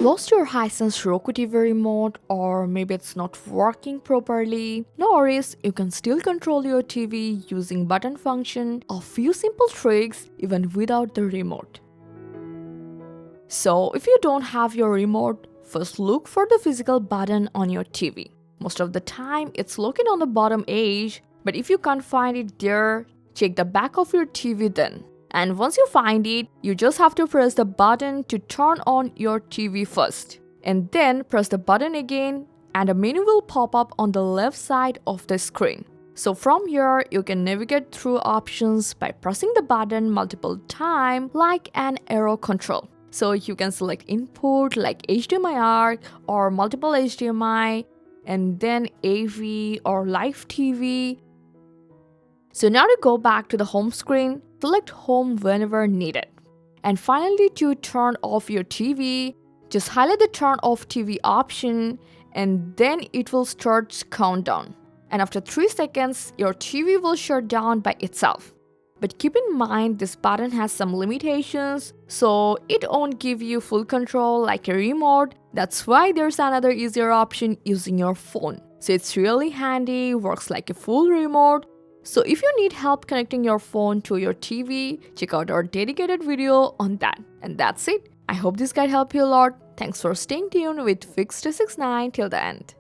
Lost your HiSense Roku TV remote, or maybe it's not working properly? No worries, you can still control your TV using button function, a few simple tricks even without the remote. So if you don't have your remote, first look for the physical button on your TV. Most of the time it's located on the bottom edge, but if you can't find it there, check the back of your TV then. And once you find it, you just have to press the button to turn on your TV first. And then press the button again and a menu will pop up on the left side of the screen. So from here, you can navigate through options by pressing the button multiple times like an arrow control. So you can select input like HDMI or multiple HDMI and then AV or live TV. So now to go back to the home screen, select home whenever needed. And finally, to turn off your TV, just highlight the turn off TV option and then it will start countdown. And after 3 seconds, your TV will shut down by itself. But keep in mind this button has some limitations, so it won't give you full control like a remote. That's why there's another easier option using your phone. So it's really handy, works like a full remote. So if you need help connecting your phone to your TV, check out our dedicated video on that. And that's it. I hope this guide helped you a lot. Thanks for staying tuned with Fix269 till the end.